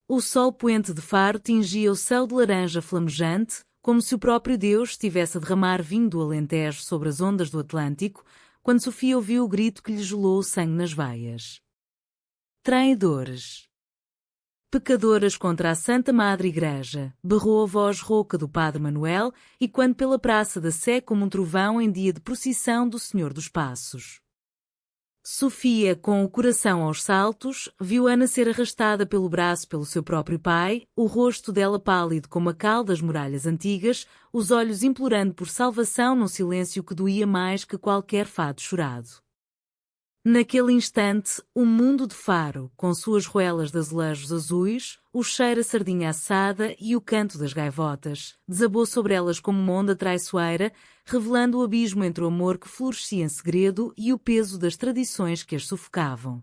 O sol poente de Faro tingia o céu de laranja flamejante, como se o próprio Deus estivesse a derramar vinho do Alentejo sobre as ondas do Atlântico, quando Sofia ouviu o grito que lhe gelou o sangue nas veias. Traidores! Pecadoras contra a Santa Madre Igreja, berrou a voz rouca do Padre Manuel, e quando pela Praça da Sé como um trovão em dia de procissão do Senhor dos Passos. Sofia, com o coração aos saltos, viu Ana ser arrastada pelo braço pelo seu próprio pai, o rosto dela pálido como a cal das muralhas antigas, os olhos implorando por salvação num silêncio que doía mais que qualquer fado chorado. Naquele instante, o mundo de Faro, com suas ruelas de azulejos azuis, o cheiro a sardinha assada e o canto das gaivotas, desabou sobre elas como uma onda traiçoeira, revelando o abismo entre o amor que florescia em segredo e o peso das tradições que as sufocavam.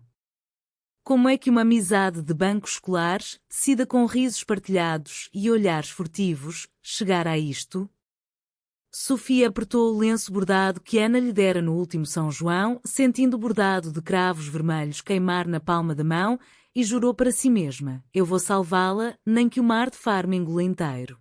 Como é que uma amizade de bancos escolares, tecida com risos partilhados e olhares furtivos, chegara a isto? Sofia apertou o lenço bordado que Ana lhe dera no último São João, sentindo o bordado de cravos vermelhos queimar na palma da mão, e jurou para si mesma: eu vou salvá-la, nem que o mar de Faro me engula inteiro.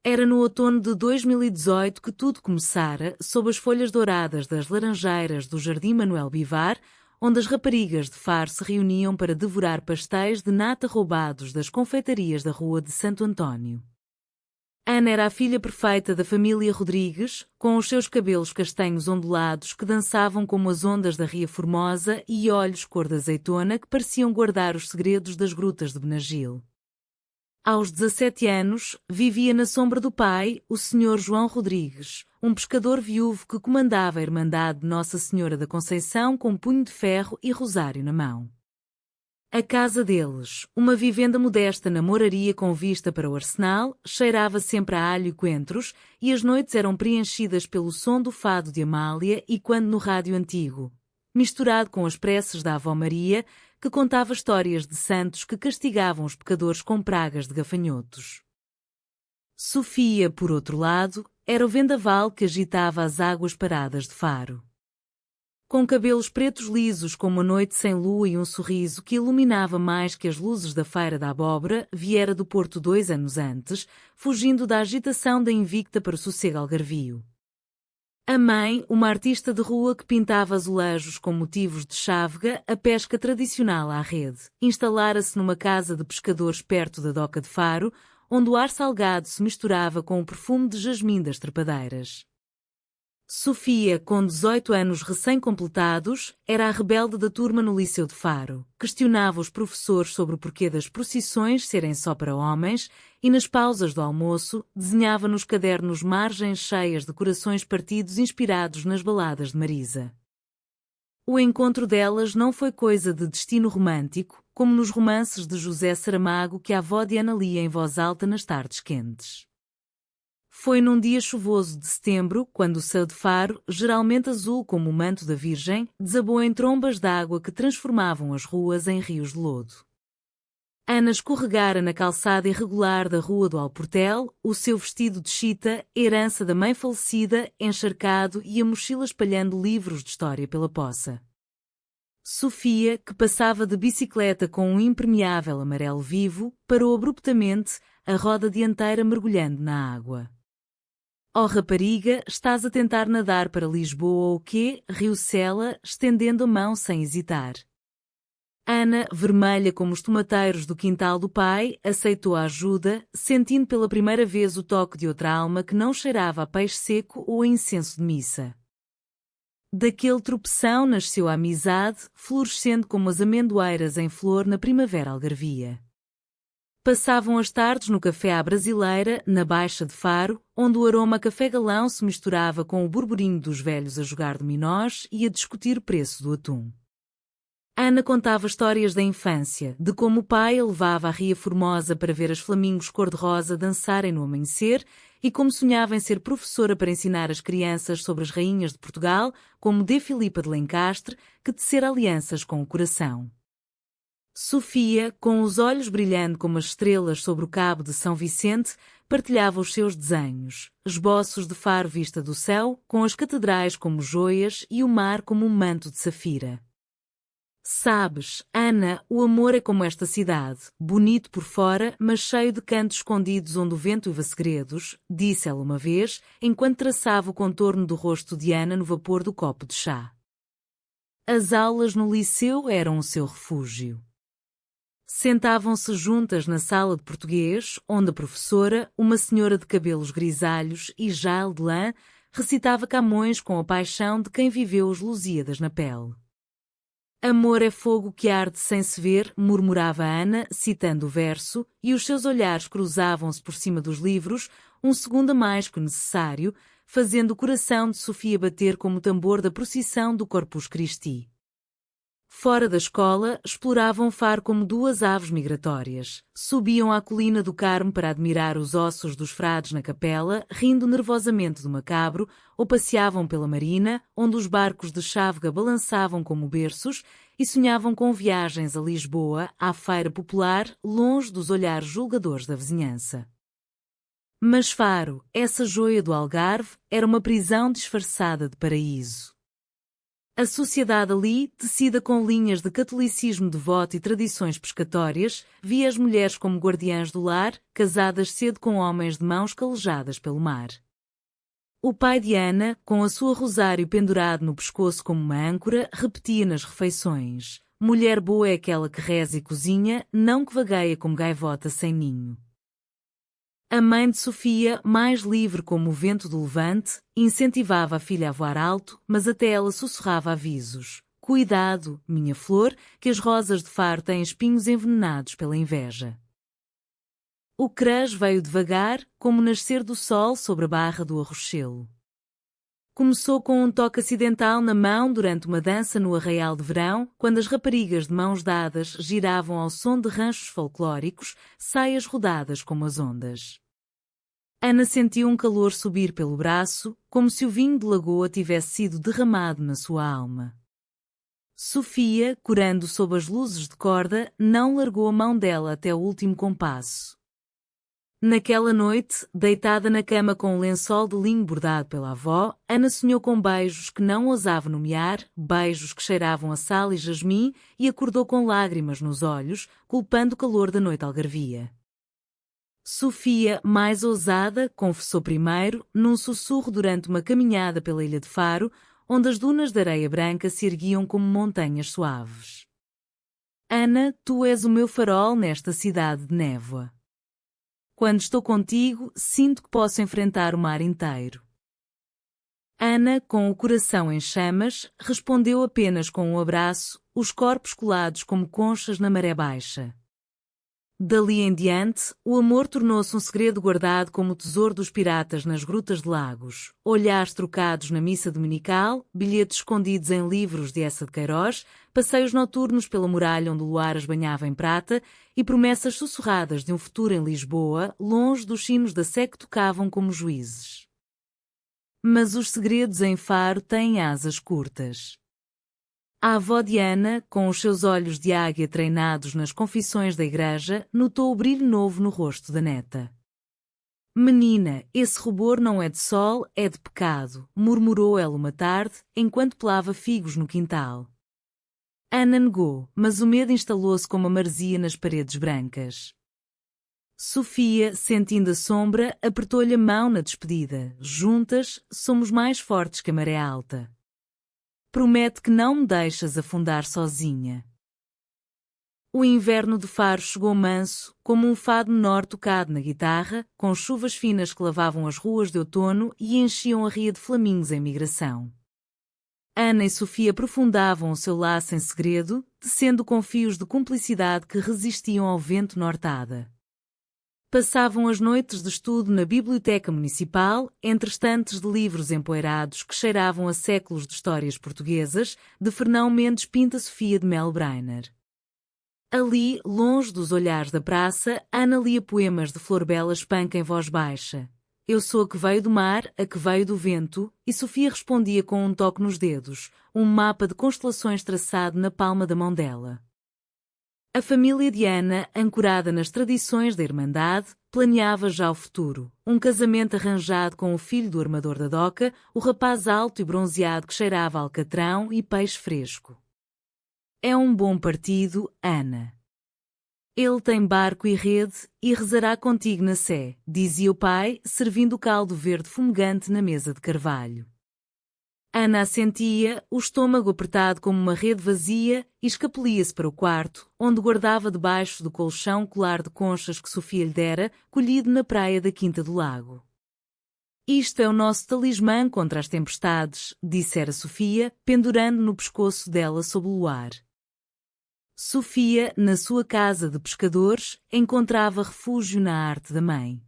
Era no outono de 2018 que tudo começara, sob as folhas douradas das laranjeiras do Jardim Manuel Bivar, onde as raparigas de Faro se reuniam para devorar pastéis de nata roubados das confeitarias da Rua de Santo António. Ana era a filha perfeita da família Rodrigues, com os seus cabelos castanhos ondulados que dançavam como as ondas da Ria Formosa e olhos cor de azeitona que pareciam guardar os segredos das grutas de Benagil. Aos 17 anos, vivia na sombra do pai, o Sr. João Rodrigues, um pescador viúvo que comandava a Irmandade de Nossa Senhora da Conceição com punho de ferro e rosário na mão. A casa deles, uma vivenda modesta na moraria com vista para o arsenal, cheirava sempre a alho e coentros, e as noites eram preenchidas pelo som do fado de Amália e quando no rádio antigo, misturado com as preces da avó Maria, que contava histórias de santos que castigavam os pecadores com pragas de gafanhotos. Sofia, por outro lado, era o vendaval que agitava as águas paradas de Faro. Com cabelos pretos lisos como a noite sem lua e um sorriso que iluminava mais que as luzes da feira da abóbora, viera do Porto 2 anos antes, fugindo da agitação da Invicta para o sossego algarvio. A mãe, uma artista de rua que pintava azulejos com motivos de chávega, a pesca tradicional à rede, instalara-se numa casa de pescadores perto da doca de Faro, onde o ar salgado se misturava com o perfume de jasmim das trepadeiras. Sofia, com 18 anos recém-completados, era a rebelde da turma no Liceu de Faro, questionava os professores sobre o porquê das procissões serem só para homens e, nas pausas do almoço, desenhava nos cadernos margens cheias de corações partidos inspirados nas baladas de Marisa. O encontro delas não foi coisa de destino romântico, como nos romances de José Saramago que a avó de Ana lia em voz alta nas tardes quentes. Foi num dia chuvoso de setembro, quando o céu de Faro, geralmente azul como o manto da Virgem, desabou em trombas d'água que transformavam as ruas em rios de lodo. Ana escorregara na calçada irregular da Rua do Alportel, o seu vestido de chita, herança da mãe falecida, encharcado e a mochila espalhando livros de história pela poça. Sofia, que passava de bicicleta com um impermeável amarelo vivo, parou abruptamente, a roda dianteira mergulhando na água. Oh rapariga, estás a tentar nadar para Lisboa ou quê? Riu-se ela, estendendo a mão sem hesitar. Ana, vermelha como os tomateiros do quintal do pai, aceitou a ajuda, sentindo pela primeira vez o toque de outra alma que não cheirava a peixe seco ou a incenso de missa. Daquele tropeção nasceu a amizade, florescendo como as amendoeiras em flor na primavera algarvia. Passavam as tardes no café à brasileira, na Baixa de Faro, onde o aroma a café galão se misturava com o burburinho dos velhos a jogar dominós e a discutir o preço do atum. Ana contava histórias da infância, de como o pai a levava à Ria Formosa para ver as flamingos cor-de-rosa dançarem no amanhecer e como sonhava em ser professora para ensinar as crianças sobre as rainhas de Portugal, como de Filipa de Lencastre, que tecera alianças com o coração. Sofia, com os olhos brilhando como as estrelas sobre o cabo de São Vicente, partilhava os seus desenhos, esboços de Faro vista do céu, com as catedrais como joias e o mar como um manto de safira. Sabes, Ana, o amor é como esta cidade, bonito por fora, mas cheio de cantos escondidos onde o vento uiva segredos, disse ela uma vez, enquanto traçava o contorno do rosto de Ana no vapor do copo de chá. As aulas no liceu eram o seu refúgio. Sentavam-se juntas na sala de português, onde a professora, uma senhora de cabelos grisalhos e jale de lã, recitava Camões com a paixão de quem viveu os Lusíadas na pele. Amor é fogo que arde sem se ver, murmurava Ana, citando o verso, e os seus olhares cruzavam-se por cima dos livros, um segundo a mais que o necessário, fazendo o coração de Sofia bater como o tambor da procissão do Corpus Christi. Fora da escola, exploravam o faro como duas aves migratórias. Subiam à colina do Carmo para admirar os ossos dos frades na capela, rindo nervosamente do macabro, ou passeavam pela marina, onde os barcos de chávega balançavam como berços, e sonhavam com viagens a Lisboa, à feira popular, longe dos olhares julgadores da vizinhança. Mas Faro, essa joia do Algarve, era uma prisão disfarçada de paraíso. A sociedade ali, tecida com linhas de catolicismo devoto e tradições pescatórias, via as mulheres como guardiãs do lar, casadas cedo com homens de mãos calejadas pelo mar. O pai de Ana, com a sua rosário pendurado no pescoço como uma âncora, repetia nas refeições: mulher boa é aquela que reza e cozinha, não que vagueia como gaivota sem ninho. A mãe de Sofia, mais livre como o vento do levante, incentivava a filha a voar alto, mas até ela sussurrava avisos. Cuidado, minha flor, que as rosas de Faro têm espinhos envenenados pela inveja. O crush veio devagar, como o nascer do sol sobre a barra do Arrochelo. Começou com um toque acidental na mão durante uma dança no arraial de verão, quando as raparigas de mãos dadas giravam ao som de ranchos folclóricos, saias rodadas como as ondas. Ana sentiu um calor subir pelo braço, como se o vinho de lagoa tivesse sido derramado na sua alma. Sofia, corando sob as luzes de corda, não largou a mão dela até o último compasso. Naquela noite, deitada na cama com um lençol de linho bordado pela avó, Ana sonhou com beijos que não ousava nomear, beijos que cheiravam a sal e jasmim, e acordou com lágrimas nos olhos, culpando o calor da noite algarvia. Sofia, mais ousada, confessou primeiro, num sussurro durante uma caminhada pela ilha de Faro, onde as dunas de areia branca se erguiam como montanhas suaves. Ana, tu és o meu farol nesta cidade de névoa. Quando estou contigo, sinto que posso enfrentar o mar inteiro. Ana, com o coração em chamas, respondeu apenas com um abraço, os corpos colados como conchas na maré baixa. Dali em diante, o amor tornou-se um segredo guardado como o tesouro dos piratas nas grutas de Lagos, olhares trocados na missa dominical, bilhetes escondidos em livros de Eça de Queiroz, passeios noturnos pela muralha onde o luar as banhava em prata e promessas sussurradas de um futuro em Lisboa, longe dos sinos da sé que tocavam como juízes. Mas os segredos em Faro têm asas curtas. A avó de Ana, com os seus olhos de águia treinados nas confissões da igreja, notou o brilho novo no rosto da neta. Menina, esse rubor não é de sol, é de pecado, murmurou ela uma tarde, enquanto pelava figos no quintal. Ana negou, mas o medo instalou-se como a maresia nas paredes brancas. Sofia, sentindo a sombra, apertou-lhe a mão na despedida. Juntas, somos mais fortes que a maré alta. Promete que não me deixas afundar sozinha. O inverno de Faro chegou manso, como um fado menor tocado na guitarra, com chuvas finas que lavavam as ruas de outono e enchiam a ria de flamingos em migração. Ana e Sofia aprofundavam o seu laço em segredo, tecendo com fios de cumplicidade que resistiam ao vento nortada. Passavam as noites de estudo na biblioteca municipal, entre estantes de livros empoeirados que cheiravam a séculos de histórias portuguesas, de Fernão Mendes Pinta Sofia de Mel Brainer. Ali, longe dos olhares da praça, Ana lia poemas de Florbela Espanca em voz baixa. Eu sou a que veio do mar, a que veio do vento, e Sofia respondia com um toque nos dedos, um mapa de constelações traçado na palma da mão dela. A família de Ana, ancorada nas tradições da Irmandade, planeava já o futuro. Um casamento arranjado com o filho do armador da doca, o rapaz alto e bronzeado que cheirava a alcatrão e peixe fresco. É um bom partido, Ana. Ele tem barco e rede, e rezará contigo na sé, dizia o pai, servindo o caldo verde fumegante na mesa de carvalho. Ana assentia, o estômago apertado como uma rede vazia, e escapulia-se para o quarto, onde guardava debaixo do colchão colar de conchas que Sofia lhe dera, colhido na praia da Quinta do Lago. Isto é o nosso talismã contra as tempestades, dissera Sofia, pendurando no pescoço dela sob o luar. Sofia, na sua casa de pescadores, encontrava refúgio na arte da mãe.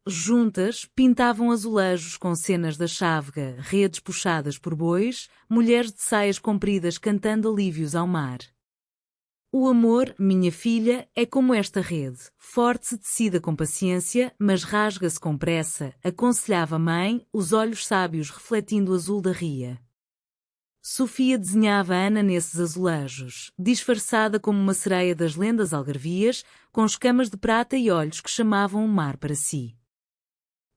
Juntas, pintavam azulejos com cenas da chávega, redes puxadas por bois, mulheres de saias compridas cantando alívios ao mar. O amor, minha filha, é como esta rede, forte-se tecida com paciência, mas rasga-se com pressa, aconselhava a mãe, os olhos sábios refletindo o azul da ria. Sofia desenhava Ana nesses azulejos, disfarçada como uma sereia das lendas algarvias, com escamas de prata e olhos que chamavam o mar para si.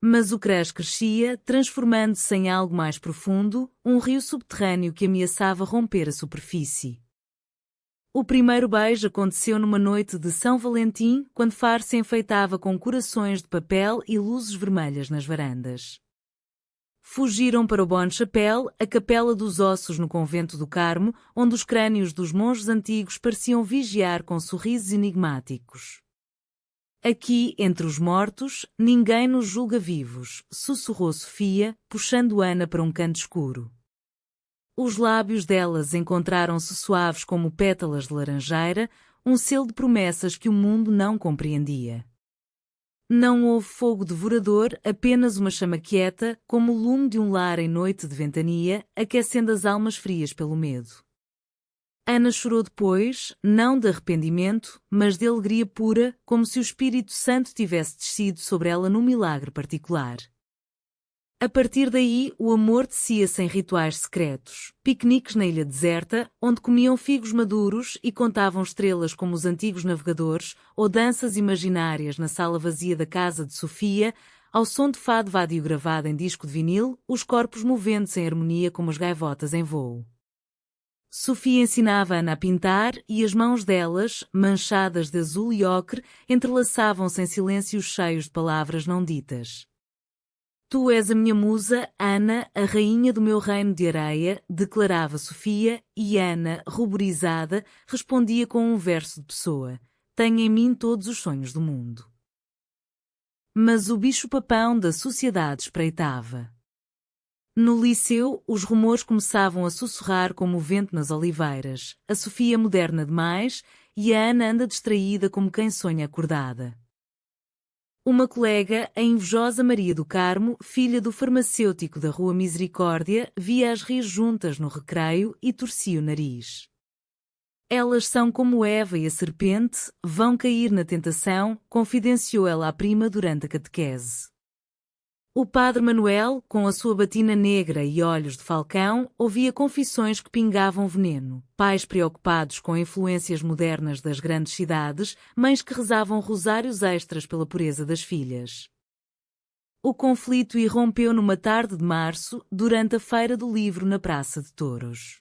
Mas o crescia, transformando-se em algo mais profundo, um rio subterrâneo que ameaçava romper a superfície. O primeiro beijo aconteceu numa noite de São Valentim, quando Faro se enfeitava com corações de papel e luzes vermelhas nas varandas. Fugiram para o Bonne Chapelle, a capela dos ossos no convento do Carmo, onde os crânios dos monges antigos pareciam vigiar com sorrisos enigmáticos. Aqui, entre os mortos, ninguém nos julga vivos, sussurrou Sofia, puxando Ana para um canto escuro. Os lábios delas encontraram-se suaves como pétalas de laranjeira, um selo de promessas que o mundo não compreendia. Não houve fogo devorador, apenas uma chama quieta, como o lume de um lar em noite de ventania, aquecendo as almas frias pelo medo. Ana chorou depois, não de arrependimento, mas de alegria pura, como se o Espírito Santo tivesse descido sobre ela num milagre particular. A partir daí, o amor tecia-se em rituais secretos, piqueniques na ilha deserta, onde comiam figos maduros e contavam estrelas como os antigos navegadores, ou danças imaginárias na sala vazia da casa de Sofia, ao som de fado vadio gravado em disco de vinil, os corpos movendo-se em harmonia como as gaivotas em voo. Sofia ensinava Ana a pintar e as mãos delas, manchadas de azul e ocre, entrelaçavam-se em silêncios cheios de palavras não ditas. Tu és a minha musa, Ana, a rainha do meu reino de areia, declarava Sofia, e Ana, ruborizada, respondia com um verso de Pessoa. Tenho em mim todos os sonhos do mundo. Mas o bicho-papão da sociedade espreitava. No liceu, os rumores começavam a sussurrar como o vento nas oliveiras, a Sofia moderna demais, e a Ana anda distraída como quem sonha acordada. Uma colega, a invejosa Maria do Carmo, filha do farmacêutico da Rua Misericórdia, via-as rir juntas no recreio e torcia o nariz. Elas são como Eva e a serpente, vão cair na tentação, confidenciou ela à prima durante a catequese. O padre Manuel, com a sua batina negra e olhos de falcão, ouvia confissões que pingavam veneno, pais preocupados com influências modernas das grandes cidades, mães que rezavam rosários extras pela pureza das filhas. O conflito irrompeu numa tarde de março, durante a Feira do Livro na Praça de Touros.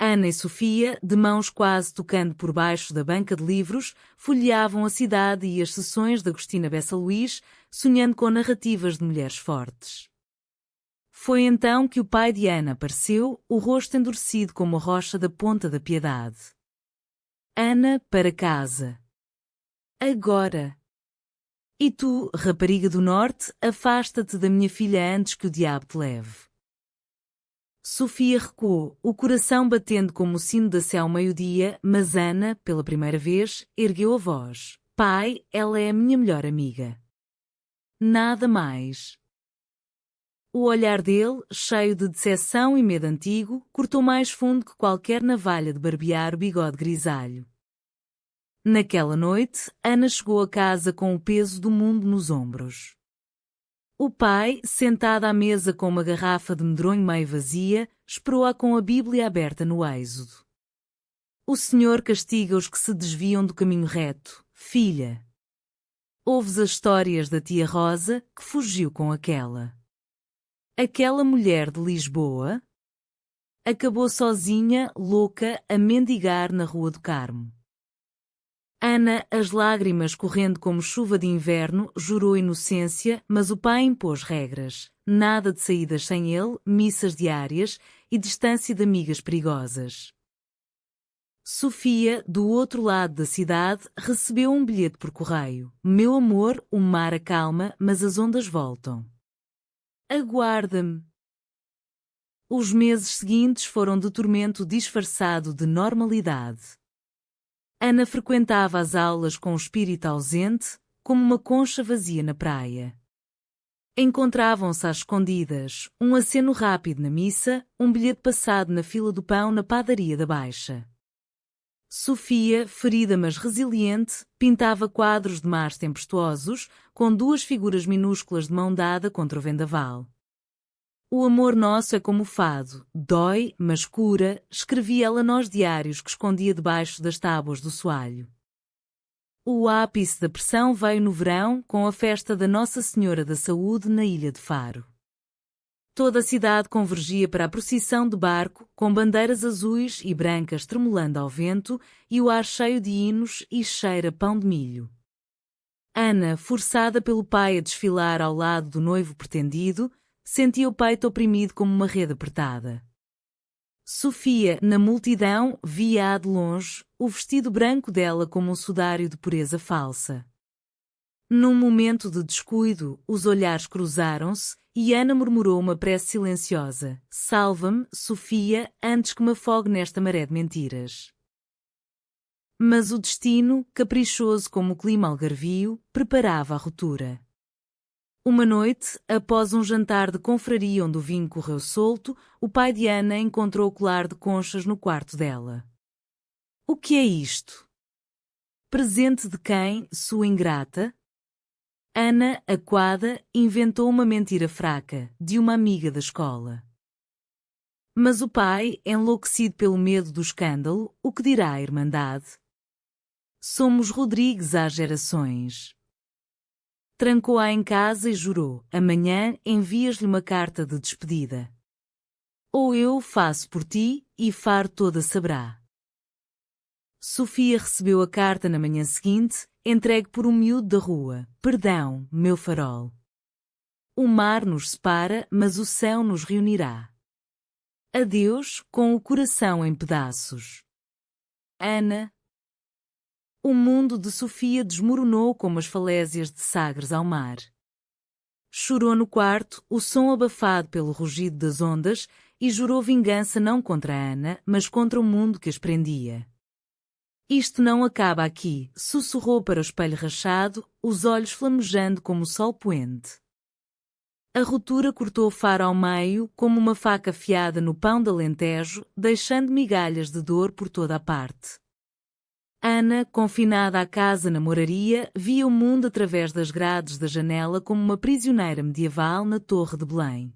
Ana e Sofia, de mãos quase tocando por baixo da banca de livros, folheavam a cidade e as sessões de Agostina Bessa Luís, sonhando com narrativas de mulheres fortes. Foi então que o pai de Ana apareceu, o rosto endurecido como a rocha da Ponta da Piedade. Ana, para casa. Agora. E tu, rapariga do norte, afasta-te da minha filha antes que o diabo te leve. Sofia recuou, o coração batendo como o sino da sé ao meio-dia, mas Ana, pela primeira vez, ergueu a voz. Pai, ela é a minha melhor amiga. Nada mais. O olhar dele, cheio de decepção e medo antigo, cortou mais fundo que qualquer navalha de barbear o bigode grisalho. Naquela noite, Ana chegou a casa com o peso do mundo nos ombros. O pai, sentado à mesa com uma garrafa de medronho meio vazia, esperou-a com a Bíblia aberta no Êxodo. O Senhor castiga os que se desviam do caminho reto, filha. Ouves as histórias da tia Rosa, que fugiu com aquela mulher de Lisboa? Acabou sozinha, louca, a mendigar na Rua do Carmo. Ana, as lágrimas correndo como chuva de inverno, jurou inocência, mas o pai impôs regras. Nada de saídas sem ele, missas diárias e distância de amigas perigosas. Sofia, do outro lado da cidade, recebeu um bilhete por correio. Meu amor, o mar acalma, mas as ondas voltam. Aguarda-me. Os meses seguintes foram de tormento disfarçado de normalidade. Ana frequentava as aulas com o espírito ausente, como uma concha vazia na praia. Encontravam-se às escondidas, um aceno rápido na missa, um bilhete passado na fila do pão na padaria da Baixa. Sofia, ferida mas resiliente, pintava quadros de mares tempestuosos, com duas figuras minúsculas de mão dada contra o vendaval. O amor nosso é como o fado, dói, mas cura, escrevia ela nos diários que escondia debaixo das tábuas do soalho. O ápice da pressão veio no verão, com a festa da Nossa Senhora da Saúde na ilha de Faro. Toda a cidade convergia para a procissão de barco, com bandeiras azuis e brancas tremulando ao vento, e o ar cheio de hinos e cheira pão de milho. Ana, forçada pelo pai a desfilar ao lado do noivo pretendido, sentia o peito oprimido como uma rede apertada. Sofia, na multidão, via-a de longe, o vestido branco dela como um sudário de pureza falsa. Num momento de descuido, os olhares cruzaram-se, e Ana murmurou uma prece silenciosa: "Salva-me, Sofia, antes que me afogue nesta maré de mentiras." Mas o destino, caprichoso como o clima algarvio, preparava a ruptura. Uma noite, após um jantar de confraria onde o vinho correu solto, o pai de Ana encontrou o colar de conchas no quarto dela. "O que é isto? Presente de quem, sua ingrata?" Ana, acuada, inventou uma mentira fraca, de uma amiga da escola. Mas o pai, enlouquecido pelo medo do escândalo, o que dirá a Irmandade? "Somos Rodrigues há gerações." Trancou-a em casa e jurou: "Amanhã envias-lhe uma carta de despedida. Ou eu faço por ti, e Faro toda saberá." Sofia recebeu a carta na manhã seguinte, entregue por um miúdo da rua: "Perdão, meu farol. O mar nos separa, mas o céu nos reunirá. Adeus, com o coração em pedaços. Ana." O mundo de Sofia desmoronou como as falésias de Sagres ao mar. Chorou no quarto, o som abafado pelo rugido das ondas, e jurou vingança não contra Ana, mas contra o mundo que as prendia. "Isto não acaba aqui", sussurrou para o espelho rachado, os olhos flamejando como o sol poente. A ruptura cortou Faro ao meio, como uma faca afiada no pão de Alentejo, deixando migalhas de dor por toda a parte. Ana, confinada à casa na moraria, via o mundo através das grades da janela como uma prisioneira medieval na Torre de Belém.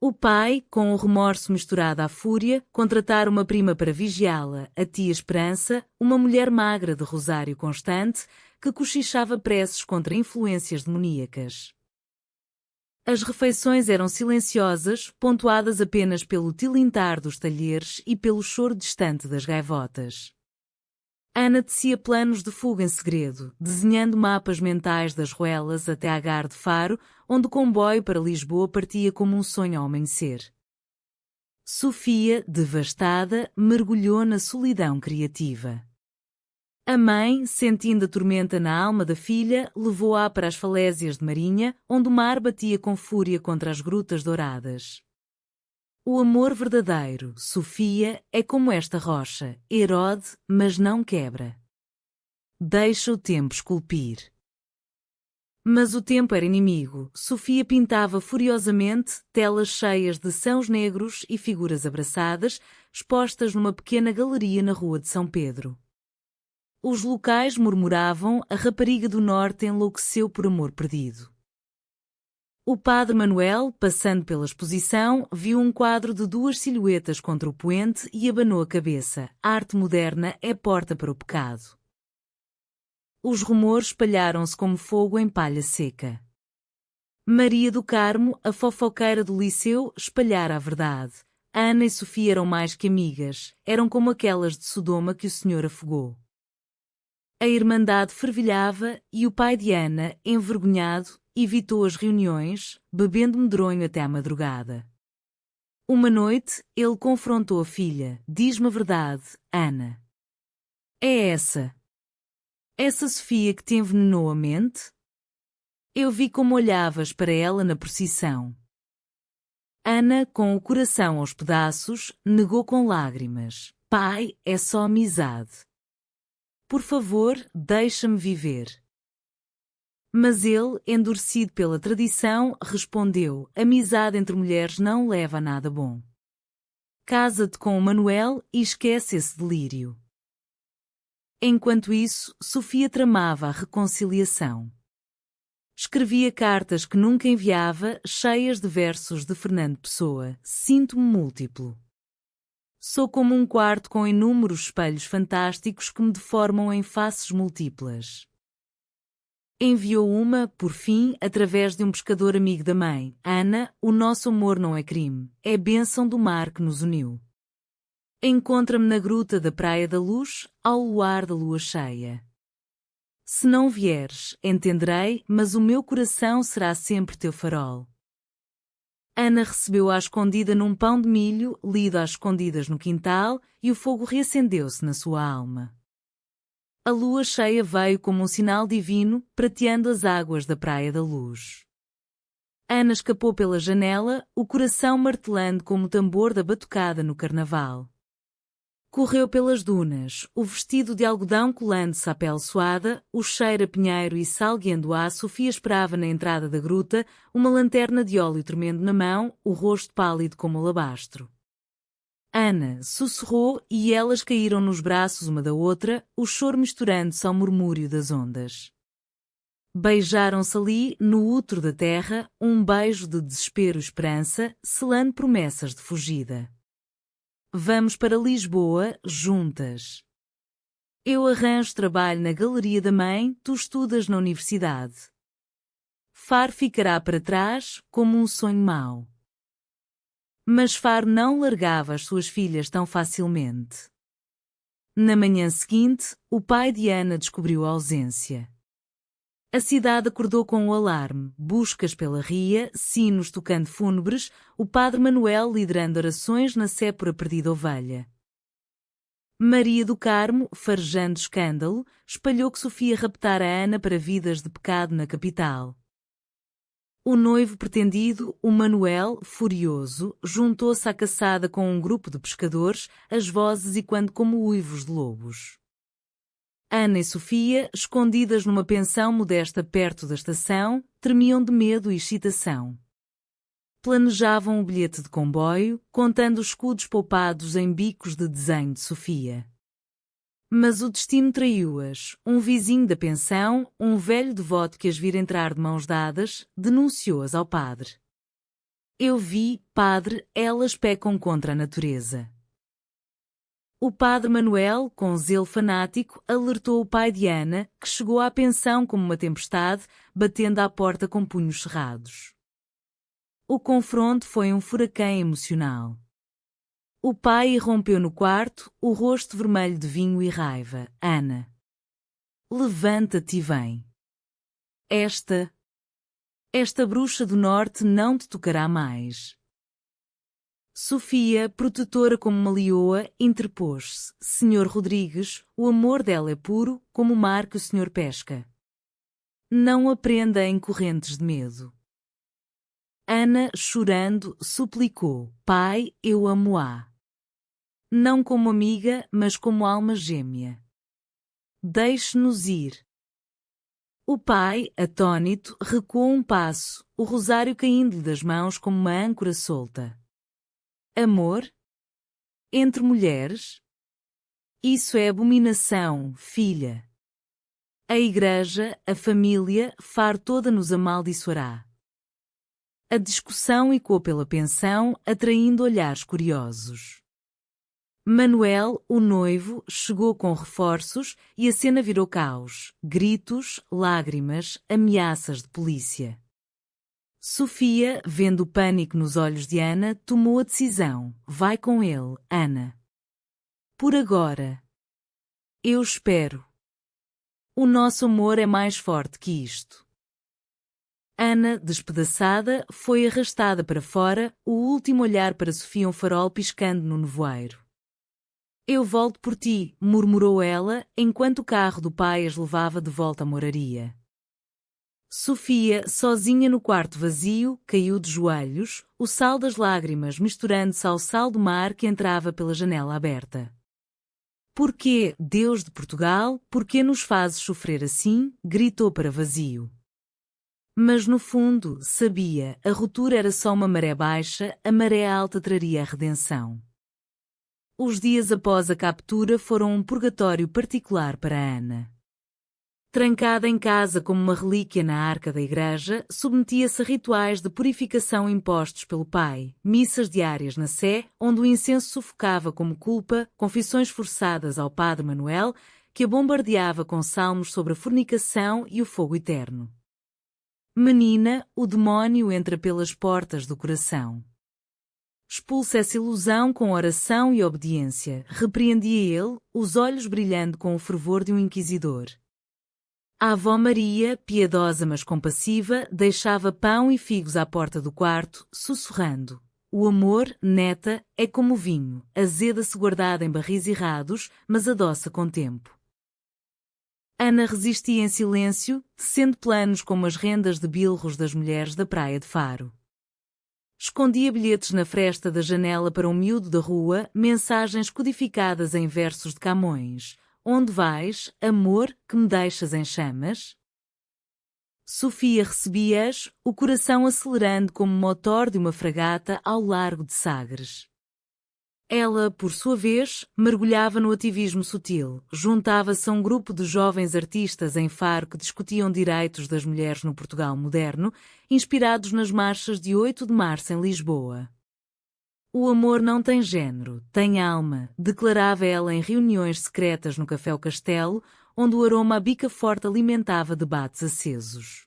O pai, com o remorso misturado à fúria, contratara uma prima para vigiá-la, a tia Esperança, uma mulher magra de rosário constante, que cochichava preces contra influências demoníacas. As refeições eram silenciosas, pontuadas apenas pelo tilintar dos talheres e pelo choro distante das gaivotas. Ana tecia planos de fuga em segredo, desenhando mapas mentais das ruelas até à Gare de Faro, onde o comboio para Lisboa partia como um sonho ao amanhecer. Sofia, devastada, mergulhou na solidão criativa. A mãe, sentindo a tormenta na alma da filha, levou-a para as falésias de Marinha, onde o mar batia com fúria contra as grutas douradas. O amor verdadeiro, Sofia, é como esta rocha, erode, mas não quebra. Deixa o tempo esculpir. Mas o tempo era inimigo. Sofia pintava furiosamente, telas cheias de sãos negros e figuras abraçadas, expostas numa pequena galeria na Rua de São Pedro. Os locais murmuravam: a rapariga do norte enlouqueceu por amor perdido. O padre Manuel, passando pela exposição, viu um quadro de duas silhuetas contra o poente e abanou a cabeça. A arte moderna é porta para o pecado. Os rumores espalharam-se como fogo em palha seca. Maria do Carmo, a fofoqueira do liceu, espalhara a verdade. Ana e Sofia eram mais que amigas, eram como aquelas de Sodoma que o Senhor afogou. A irmandade fervilhava e o pai de Ana, envergonhado, evitou as reuniões, bebendo medronho até à madrugada. Uma noite, ele confrontou a filha. Diz-me a verdade, Ana. É essa Sofia que te envenenou a mente? Eu vi como olhavas para ela na procissão. Ana, com o coração aos pedaços, negou com lágrimas. Pai, é só amizade. Por favor, deixa-me viver. Mas ele, endurecido pela tradição, respondeu: amizade entre mulheres não leva a nada bom. Casa-te com o Manuel e esquece esse delírio. Enquanto isso, Sofia tramava a reconciliação. Escrevia cartas que nunca enviava, cheias de versos de Fernando Pessoa. Sinto-me múltiplo. Sou como um quarto com inúmeros espelhos fantásticos que me deformam em faces múltiplas. Enviou uma, por fim, através de um pescador amigo da mãe. Ana, o nosso amor não é crime, é bênção do mar que nos uniu. Encontra-me na gruta da Praia da Luz, ao luar da lua cheia. Se não vieres, entenderei, mas o meu coração será sempre teu farol. Ana recebeu à escondida num pão de milho, lido às escondidas no quintal, e o fogo reacendeu-se na sua alma. A lua cheia veio como um sinal divino, prateando as águas da Praia da Luz. Ana escapou pela janela, o coração martelando como o tambor da batucada no carnaval. Correu pelas dunas, o vestido de algodão colando-se à pele suada, o cheiro a pinheiro e salgueando-a. Sofia esperava na entrada da gruta, uma lanterna de óleo tremendo na mão, o rosto pálido como alabastro. Ana sussurrou e elas caíram nos braços uma da outra, o choro misturando-se ao murmúrio das ondas. Beijaram-se ali, no útero da terra, um beijo de desespero e esperança, selando promessas de fugida. Vamos para Lisboa, juntas. Eu arranjo trabalho na galeria da mãe, tu estudas na universidade. Faro ficará para trás, como um sonho mau. Mas Faro não largava as suas filhas tão facilmente. Na manhã seguinte, o pai de Ana descobriu a ausência. A cidade acordou com o alarme, buscas pela ria, sinos tocando fúnebres, o padre Manuel liderando orações na sépora perdida ovelha. Maria do Carmo, farejando escândalo, espalhou que Sofia raptara Ana para vidas de pecado na capital. O noivo pretendido, o Manuel, furioso, juntou-se à caçada com um grupo de pescadores, as vozes ecoando como uivos de lobos. Ana e Sofia, escondidas numa pensão modesta perto da estação, tremiam de medo e excitação. Planejavam o bilhete de comboio, contando os escudos poupados em bicos de desenho de Sofia. Mas o destino traiu-as. Um vizinho da pensão, um velho devoto que as vira entrar de mãos dadas, denunciou-as ao padre. Eu vi, padre, elas pecam contra a natureza. O padre Manuel, com zelo fanático, alertou o pai de Ana, que chegou à pensão como uma tempestade, batendo à porta com punhos cerrados. O confronto foi um furacão emocional. O pai irrompeu no quarto, o rosto vermelho de vinho e raiva. Ana, levanta-te e vem. Esta bruxa do norte não te tocará mais. Sofia, protetora como uma leoa, interpôs-se. Senhor Rodrigues, o amor dela é puro, como o mar que o senhor pesca. Não a prenda em correntes de medo. Ana, chorando, suplicou. Pai, eu amo-a. Não como amiga, mas como alma gêmea. Deixe-nos ir. O pai, atônito, recuou um passo, o rosário caindo-lhe das mãos como uma âncora solta. Amor? Entre mulheres? Isso é abominação, filha. A igreja, a família, Faro toda nos amaldiçoará. A discussão ecoou pela pensão, atraindo olhares curiosos. Manuel, o noivo, chegou com reforços e a cena virou caos, gritos, lágrimas, ameaças de polícia. Sofia, vendo o pânico nos olhos de Ana, tomou a decisão. Vai com ele, Ana. Por agora. Eu espero. O nosso amor é mais forte que isto. Ana, despedaçada, foi arrastada para fora, o último olhar para Sofia um farol piscando no nevoeiro. Eu volto por ti, murmurou ela, enquanto o carro do pai as levava de volta à moraria. Sofia, sozinha no quarto vazio, caiu de joelhos, o sal das lágrimas misturando-se ao sal do mar que entrava pela janela aberta. Porquê, Deus de Portugal, porquê nos fazes sofrer assim? Gritou para vazio. Mas no fundo, sabia, a ruptura era só uma maré baixa, a maré alta traria a redenção. Os dias após a captura foram um purgatório particular para Ana. Trancada em casa como uma relíquia na arca da igreja, submetia-se a rituais de purificação impostos pelo pai, missas diárias na Sé, onde o incenso sufocava como culpa, confissões forçadas ao padre Manuel, que a bombardeava com salmos sobre a fornicação e o fogo eterno. Menina, o demónio entra pelas portas do coração. Expulsa essa ilusão com oração e obediência, repreendia ele, os olhos brilhando com o fervor de um inquisidor. A avó Maria, piedosa mas compassiva, deixava pão e figos à porta do quarto, sussurrando. O amor, neta, é como vinho, azeda-se guardada em barris errados, mas adoça com tempo. Ana resistia em silêncio, tecendo planos como as rendas de bilros das mulheres da praia de Faro. Escondia bilhetes na fresta da janela para um miúdo da rua, mensagens codificadas em versos de Camões. Onde vais, amor, que me deixas em chamas? Sofia recebia-as, o coração acelerando como o motor de uma fragata ao largo de Sagres. Ela, por sua vez, mergulhava no ativismo sutil, juntava-se a um grupo de jovens artistas em Faro que discutiam direitos das mulheres no Portugal moderno, inspirados nas marchas de 8 de março em Lisboa. O amor não tem género, tem alma, declarava ela em reuniões secretas no Café o Castelo, onde o aroma à bica forte alimentava debates acesos.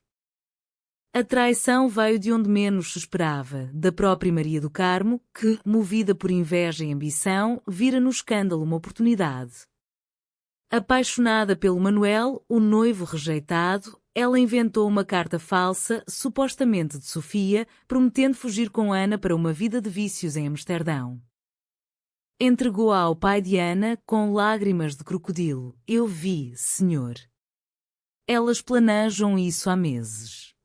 A traição veio de onde menos se esperava, da própria Maria do Carmo, que, movida por inveja e ambição, vira no escândalo uma oportunidade. Apaixonada pelo Manuel, o noivo rejeitado, ela inventou uma carta falsa, supostamente de Sofia, prometendo fugir com Ana para uma vida de vícios em Amsterdão. Entregou-a ao pai de Ana com lágrimas de crocodilo. Eu vi, senhor. Elas planejam isso há meses.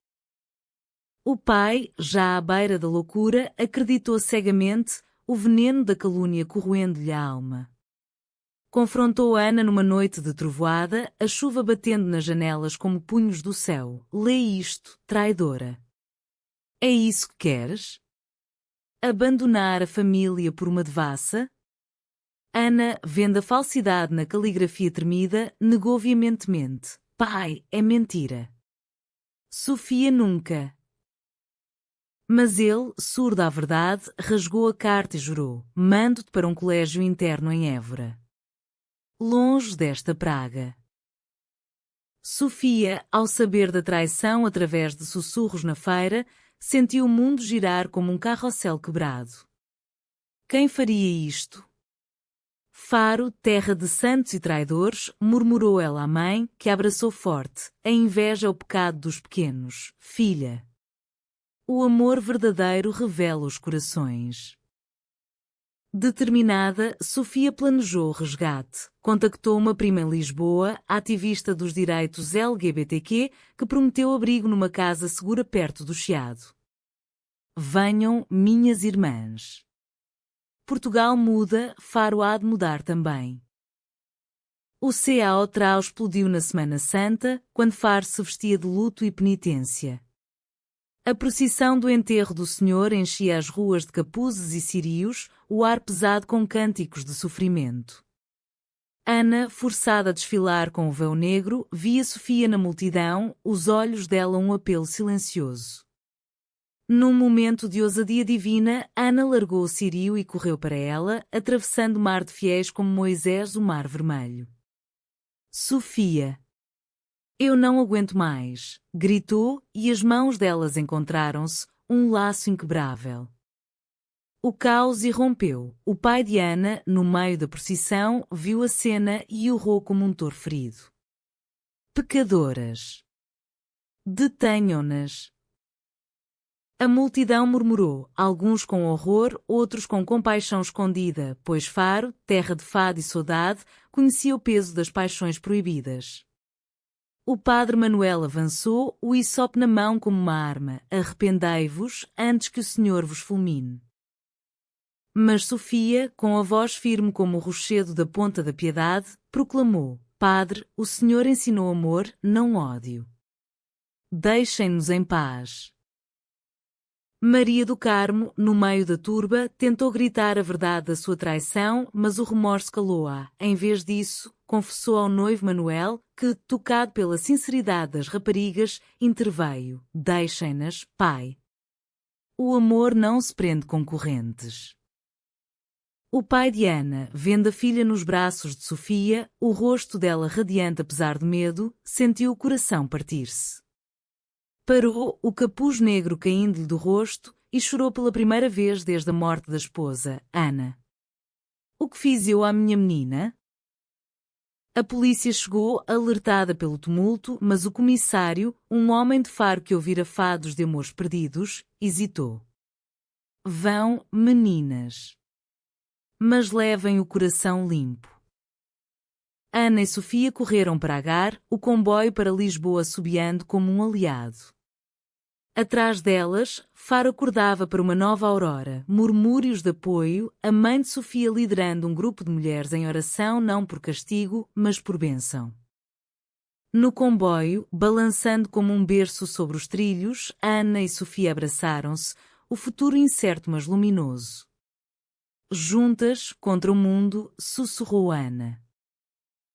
O pai, já à beira da loucura, acreditou cegamente, o veneno da calúnia corroendo-lhe a alma. Confrontou Ana numa noite de trovoada, a chuva batendo nas janelas como punhos do céu. Lê isto, traidora. É isso que queres? Abandonar a família por uma devassa? Ana, vendo a falsidade na caligrafia tremida, negou veementemente. Pai, é mentira. Sofia nunca. Mas ele, surdo à verdade, rasgou a carta e jurou. Mando-te para um colégio interno em Évora. Longe desta praga. Sofia, ao saber da traição através de sussurros na feira, sentiu o mundo girar como um carrossel quebrado. Quem faria isto? Faro, terra de santos e traidores, murmurou ela à mãe, que a abraçou forte. A inveja é o pecado dos pequenos, filha. O amor verdadeiro revela os corações. Determinada, Sofia planejou o resgate. Contactou uma prima em Lisboa, ativista dos direitos LGBTQ, que prometeu abrigo numa casa segura perto do Chiado. Venham, minhas irmãs. Portugal muda, Faro há de mudar também. O CAO explodiu na Semana Santa, quando Faro se vestia de luto e penitência. A procissão do enterro do Senhor enchia as ruas de capuzes e cirios, o ar pesado com cânticos de sofrimento. Ana, forçada a desfilar com o véu negro, via Sofia na multidão, os olhos dela um apelo silencioso. Num momento de ousadia divina, Ana largou o cirio e correu para ela, atravessando o mar de fiéis como Moisés o mar vermelho. Sofia. Eu não aguento mais, gritou, e as mãos delas encontraram-se, um laço inquebrável. O caos irrompeu. O pai de Ana, no meio da procissão, viu a cena e urrou como um touro ferido. Pecadoras! Detenham-nas! A multidão murmurou, alguns com horror, outros com compaixão escondida, pois Faro, terra de fado e saudade, conhecia o peso das paixões proibidas. O padre Manuel avançou, o hisope na mão como uma arma. Arrependei-vos, antes que o Senhor vos fulmine. Mas Sofia, com a voz firme como o rochedo da ponta da piedade, proclamou: Padre, o Senhor ensinou amor, não ódio. Deixem-nos em paz. Maria do Carmo, no meio da turba, tentou gritar a verdade da sua traição, mas o remorso calou-a. Em vez disso, confessou ao noivo Manuel que, tocado pela sinceridade das raparigas, interveio: Deixem-nas, pai. O amor não se prende com correntes. O pai de Ana, vendo a filha nos braços de Sofia, o rosto dela radiante apesar do medo, sentiu o coração partir-se. Parou, o capuz negro caindo-lhe do rosto, e chorou pela primeira vez desde a morte da esposa, Ana. O que fiz eu à minha menina? A polícia chegou, alertada pelo tumulto, mas o comissário, um homem de Faro que ouvira fados de amores perdidos, hesitou. Vão, meninas. Mas levem o coração limpo. Ana e Sofia correram para Agar, o comboio para Lisboa assobiando como um aliado. Atrás delas, Faro acordava para uma nova aurora, murmúrios de apoio, a mãe de Sofia liderando um grupo de mulheres em oração não por castigo, mas por bênção. No comboio, balançando como um berço sobre os trilhos, Ana e Sofia abraçaram-se, o futuro incerto mas luminoso. Juntas, contra o mundo, sussurrou Ana.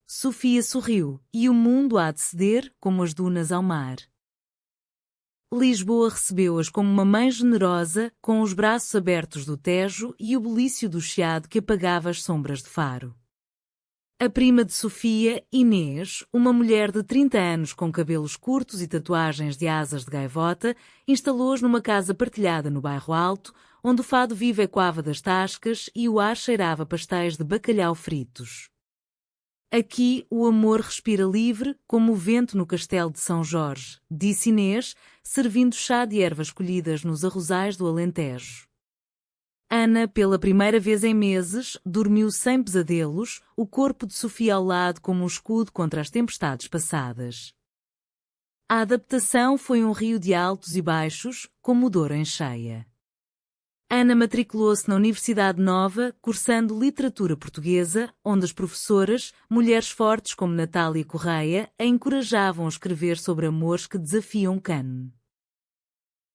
Sofia sorriu, e o mundo há de ceder, como as dunas ao mar. Lisboa recebeu-as como uma mãe generosa, com os braços abertos do Tejo e o bulício do chiado que apagava as sombras de Faro. A prima de Sofia, Inês, uma mulher de 30 anos com cabelos curtos e tatuagens de asas de gaivota, instalou-as numa casa partilhada no bairro Alto, onde o fado vivo ecoava das tascas e o ar cheirava pastéis de bacalhau fritos. Aqui o amor respira livre, como o vento no castelo de São Jorge, disse Inês, servindo chá de ervas colhidas nos arrozais do Alentejo. Ana, pela primeira vez em meses, dormiu sem pesadelos, o corpo de Sofia ao lado como um escudo contra as tempestades passadas. A adaptação foi um rio de altos e baixos, como o Douro em cheia. Ana matriculou-se na Universidade Nova, cursando literatura portuguesa, onde as professoras, mulheres fortes como Natália Correia, a encorajavam a escrever sobre amores que desafiam o cânone.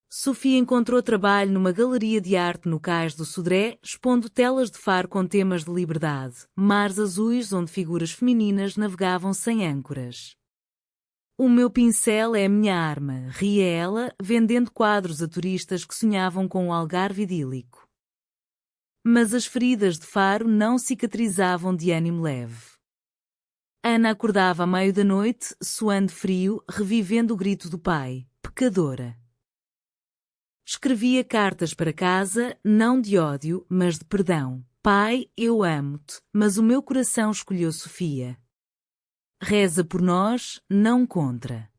Sofia encontrou trabalho numa galeria de arte no Cais do Sodré, expondo telas de Faro com temas de liberdade, mares azuis onde figuras femininas navegavam sem âncoras. O meu pincel é a minha arma, ria ela, vendendo quadros a turistas que sonhavam com o Algarve idílico. Mas as feridas de Faro não cicatrizavam de ânimo leve. Ana acordava à meio da noite, suando frio, revivendo o grito do pai, pecadora. Escrevia cartas para casa, não de ódio, mas de perdão. Pai, eu amo-te, mas o meu coração escolheu Sofia. Reza por nós, não contra.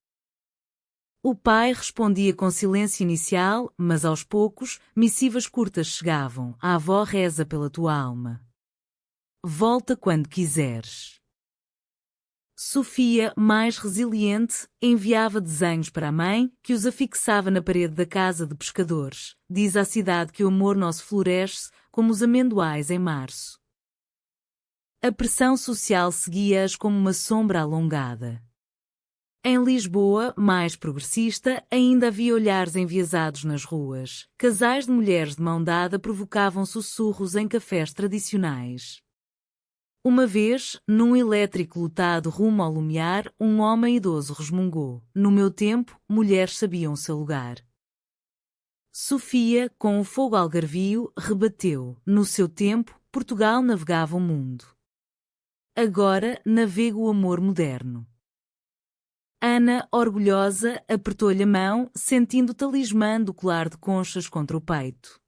O pai respondia com silêncio inicial, mas aos poucos, missivas curtas chegavam. A avó reza pela tua alma. Volta quando quiseres. Sofia, mais resiliente, enviava desenhos para a mãe, que os afixava na parede da casa de pescadores. Diz à cidade que o amor nosso floresce, como os amendoais em março. A pressão social seguia-as como uma sombra alongada. Em Lisboa, mais progressista, ainda havia olhares enviesados nas ruas. Casais de mulheres de mão dada provocavam sussurros em cafés tradicionais. Uma vez, num elétrico lotado rumo ao Lumiar, um homem idoso resmungou: no meu tempo, mulheres sabiam seu lugar. Sofia, com o fogo algarvio, rebateu: no seu tempo, Portugal navegava o mundo. Agora navega o amor moderno. Ana, orgulhosa, apertou-lhe a mão, sentindo o talismã do colar de conchas contra o peito.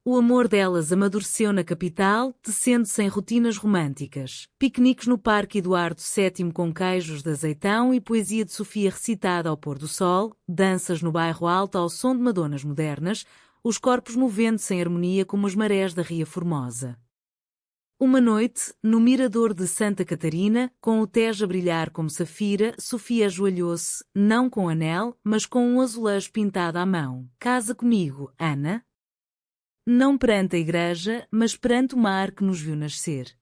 O amor delas amadureceu na capital, tecendo-se em rotinas românticas. Piqueniques no Parque Eduardo VII com queijos de azeitão e poesia de Sofia recitada ao pôr do sol, danças no bairro Alto ao som de madonas modernas, os corpos movendo-se em harmonia como as marés da Ria Formosa. Uma noite, no mirador de Santa Catarina, com o Tejo a brilhar como safira, Sofia ajoelhou-se, não com anel, mas com um azulejo pintado à mão. Casa comigo, Ana? Não perante a igreja, mas perante o mar que nos viu nascer.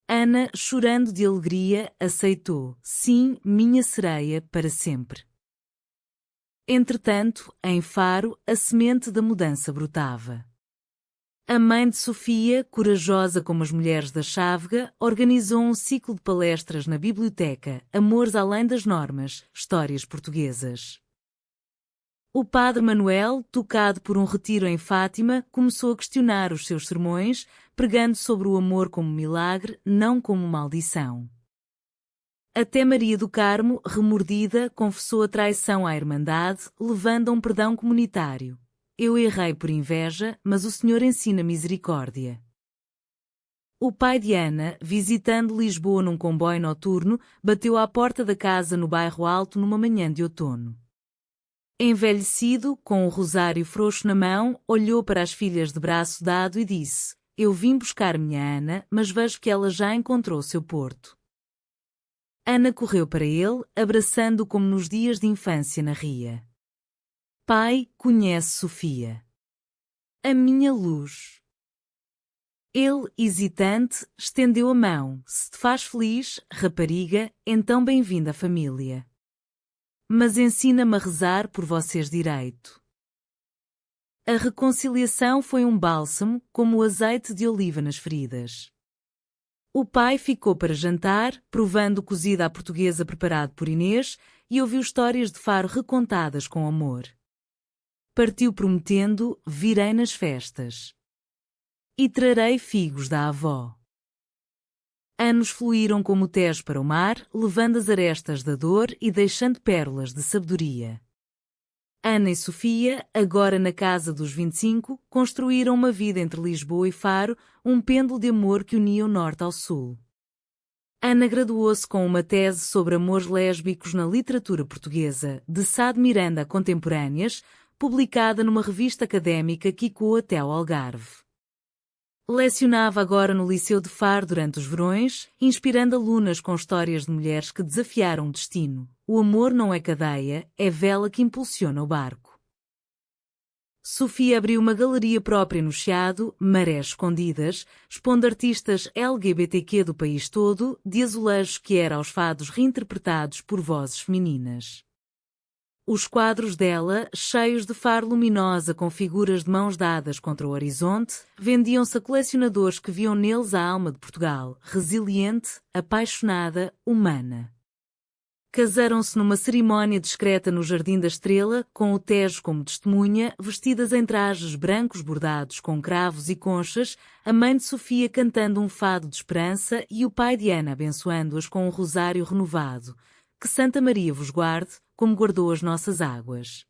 Ana, chorando de alegria, aceitou. Sim, minha sereia, para sempre. Entretanto, em Faro, a semente da mudança brotava. A mãe de Sofia, corajosa como as mulheres da Chávega, organizou um ciclo de palestras na biblioteca, Amores além das normas, histórias portuguesas. O padre Manuel, tocado por um retiro em Fátima, começou a questionar os seus sermões, pregando sobre o amor como milagre, não como maldição. Até Maria do Carmo, remordida, confessou a traição à Irmandade, levando a um perdão comunitário. Eu errei por inveja, mas o Senhor ensina misericórdia. O pai de Ana, visitando Lisboa num comboio noturno, bateu à porta da casa no bairro Alto numa manhã de outono. Envelhecido, com o rosário frouxo na mão, olhou para as filhas de braço dado e disse: Eu vim buscar minha Ana, mas vejo que ela já encontrou seu porto. Ana correu para ele, abraçando-o como nos dias de infância na ria. Pai, conhece Sofia. A minha luz. Ele, hesitante, estendeu a mão. Se te faz feliz, rapariga, então bem-vinda à família. Mas ensina-me a rezar por vocês direito. A reconciliação foi um bálsamo, como o azeite de oliva nas feridas. O pai ficou para jantar, provando o cozido à portuguesa preparado por Inês, e ouviu histórias de Faro recontadas com amor. Partiu prometendo: virei nas festas. E trarei figos da avó. Anos fluíram como o Tejo para o mar, levando as arestas da dor e deixando pérolas de sabedoria. Ana e Sofia, agora na casa dos 25, construíram uma vida entre Lisboa e Faro, um pêndulo de amor que unia o norte ao sul. Ana graduou-se com uma tese sobre amores lésbicos na literatura portuguesa, de Sá de Miranda a Contemporâneas, publicada numa revista académica que ecoou até ao Algarve. Lecionava agora no Liceu de Faro durante os verões, inspirando alunas com histórias de mulheres que desafiaram o destino. O amor não é cadeia, é vela que impulsiona o barco. Sofia abriu uma galeria própria no Chiado, Marés Escondidas, expondo artistas LGBTQ do país todo, de azulejos que eram os fados reinterpretados por vozes femininas. Os quadros dela, cheios de faro luminosa com figuras de mãos dadas contra o horizonte, vendiam-se a colecionadores que viam neles a alma de Portugal, resiliente, apaixonada, humana. Casaram-se numa cerimónia discreta no Jardim da Estrela, com o Tejo como testemunha, vestidas em trajes brancos bordados com cravos e conchas, a mãe de Sofia cantando um fado de esperança e o pai de Ana abençoando-as com um rosário renovado. Que Santa Maria vos guarde, como guardou as nossas águas.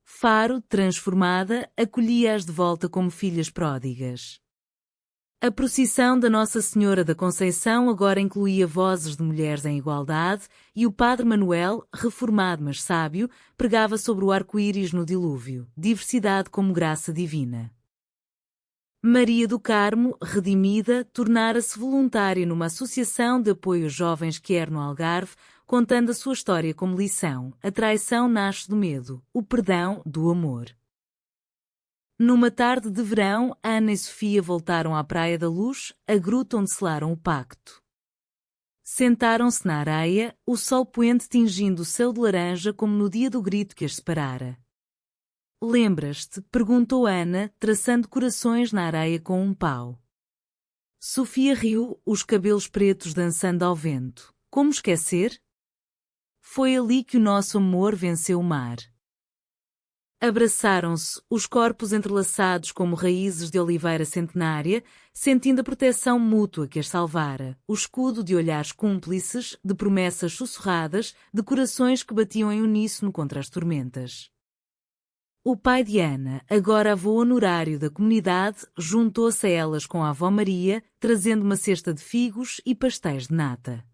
Faro, transformada, acolhia-as de volta como filhas pródigas. A procissão da Nossa Senhora da Conceição agora incluía vozes de mulheres em igualdade e o padre Manuel, reformado mas sábio, pregava sobre o arco-íris no dilúvio, diversidade como graça divina. Maria do Carmo, redimida, tornara-se voluntária numa associação de apoio a jovens que era no Algarve, contando a sua história como lição: a traição nasce do medo, o perdão do amor. Numa tarde de verão, Ana e Sofia voltaram à Praia da Luz, a gruta onde selaram o pacto. Sentaram-se na areia, o sol poente tingindo o céu de laranja como no dia do grito que as separara. Lembras-te? Perguntou Ana, traçando corações na areia com um pau. Sofia riu, os cabelos pretos dançando ao vento. Como esquecer? Foi ali que o nosso amor venceu o mar. Abraçaram-se, os corpos entrelaçados como raízes de oliveira centenária, sentindo a proteção mútua que as salvara, o escudo de olhares cúmplices, de promessas sussurradas, de corações que batiam em uníssono contra as tormentas. O pai de Ana, agora avô honorário da comunidade, juntou-se a elas com a avó Maria, trazendo uma cesta de figos e pastéis de nata.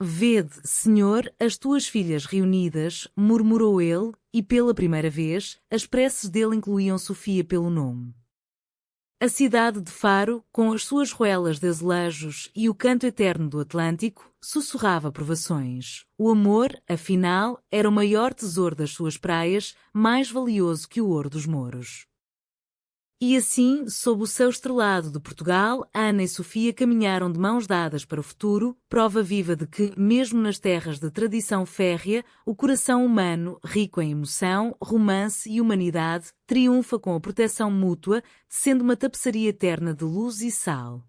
Vede, Senhor, as tuas filhas reunidas, murmurou ele, e pela primeira vez, as preces dele incluíam Sofia pelo nome. A cidade de Faro, com as suas ruelas de azulejos e o canto eterno do Atlântico, sussurrava provações. O amor, afinal, era o maior tesouro das suas praias, mais valioso que o ouro dos mouros. E assim, sob o céu estrelado de Portugal, Ana e Sofia caminharam de mãos dadas para o futuro, prova viva de que, mesmo nas terras de tradição férrea, o coração humano, rico em emoção, romance e humanidade, triunfa com a proteção mútua, sendo uma tapeçaria eterna de luz e sal.